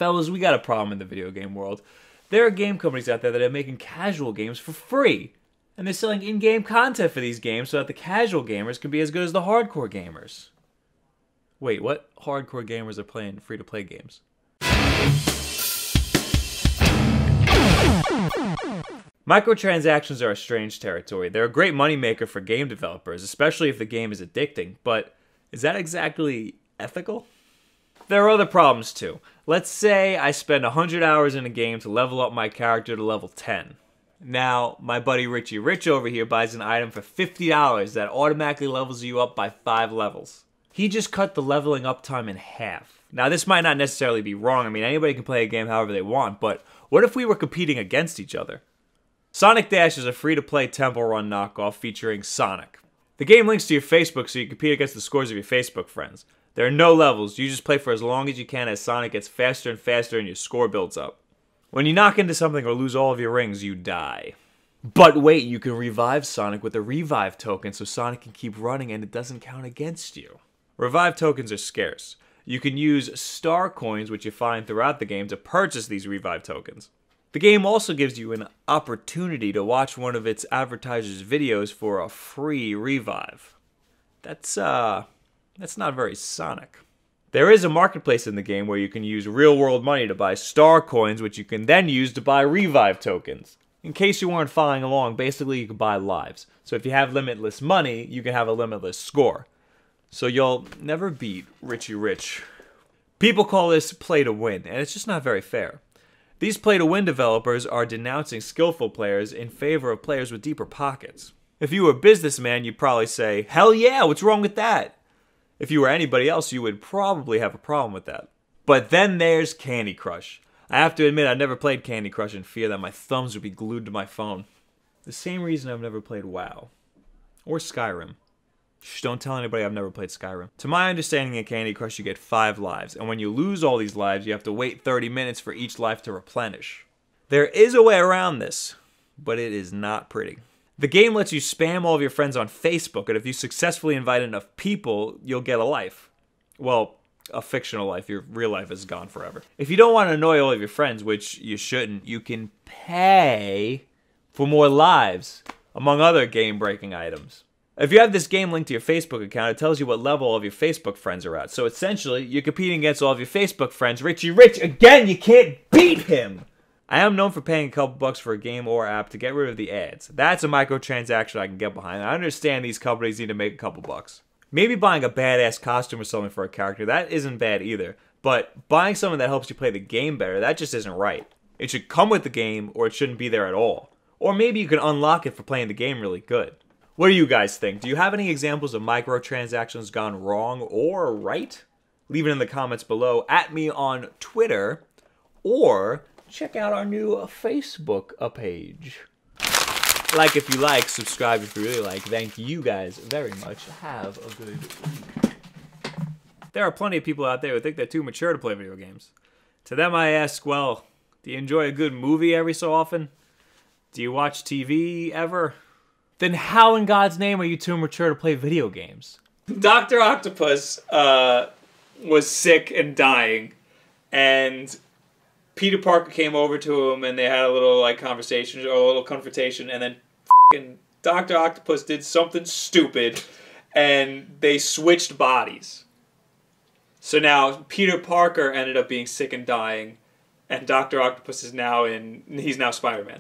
Fellas, we got a problem in the video game world. There are game companies out there that are making casual games for free. And they're selling in-game content for these games so that the casual gamers can be as good as the hardcore gamers. Wait, what? Hardcore gamers are playing free-to-play games. Microtransactions are a strange territory. They're a great moneymaker for game developers, especially if the game is addicting, but is that exactly ethical? There are other problems too. Let's say I spend 100 hours in a game to level up my character to level 10. Now, my buddy Richie Rich over here buys an item for $50 that automatically levels you up by 5 levels. He just cut the leveling up time in half. Now, this might not necessarily be wrong. I mean, anybody can play a game however they want, but what if we were competing against each other? Sonic Dash is a free-to-play Temple Run knockoff featuring Sonic. The game links to your Facebook so you compete against the scores of your Facebook friends. There are no levels, you just play for as long as you can as Sonic gets faster and faster and your score builds up. When you knock into something or lose all of your rings, you die. But wait, you can revive Sonic with a revive token so Sonic can keep running and it doesn't count against you. Revive tokens are scarce. You can use star coins, which you find throughout the game, to purchase these revive tokens. The game also gives you an opportunity to watch one of its advertisers' videos for a free revive. That's not very Sonic. There is a marketplace in the game where you can use real-world money to buy star coins, which you can then use to buy revive tokens. In case you weren't following along, basically you can buy lives. So if you have limitless money, you can have a limitless score. So you'll never beat Richie Rich. People call this play to win, and it's just not very fair. These play-to-win developers are denouncing skillful players in favor of players with deeper pockets. If you were a businessman, you'd probably say, "Hell yeah, what's wrong with that?" If you were anybody else, you would probably have a problem with that. But then there's Candy Crush. I have to admit, I've never played Candy Crush in fear that my thumbs would be glued to my phone. The same reason I've never played WoW. Or Skyrim. Shh, don't tell anybody I've never played Skyrim. To my understanding in Candy Crush, you get 5 lives, and when you lose all these lives, you have to wait 30 minutes for each life to replenish. There is a way around this, but it is not pretty. The game lets you spam all of your friends on Facebook, and if you successfully invite enough people, you'll get a life. Well, a fictional life. Your real life is gone forever. If you don't want to annoy all of your friends, which you shouldn't, you can pay for more lives, among other game-breaking items. If you have this game linked to your Facebook account, it tells you what level all of your Facebook friends are at. So essentially, you're competing against all of your Facebook friends. Richie Rich, again, you can't beat him! I am known for paying a couple bucks for a game or app to get rid of the ads. That's a microtransaction I can get behind. I understand these companies need to make a couple bucks. Maybe buying a badass costume or something for a character, that isn't bad either. But buying something that helps you play the game better, that just isn't right. It should come with the game, or it shouldn't be there at all. Or maybe you can unlock it for playing the game really good. What do you guys think? Do you have any examples of microtransactions gone wrong or right? Leave it in the comments below, at me on Twitter, or check out our new Facebook page. Like if you like, subscribe if you really like. Thank you guys very much. Have a good week. There are plenty of people out there who think they're too mature to play video games. To them I ask, well, do you enjoy a good movie every so often? Do you watch TV ever? Then how in God's name are you too mature to play video games? Dr. Octopus was sick and dying, and Peter Parker came over to him and they had a little conversation or a little confrontation, and then f***ing Dr. Octopus did something stupid and they switched bodies. So now Peter Parker ended up being sick and dying, and Dr. Octopus is now he's now Spider-Man.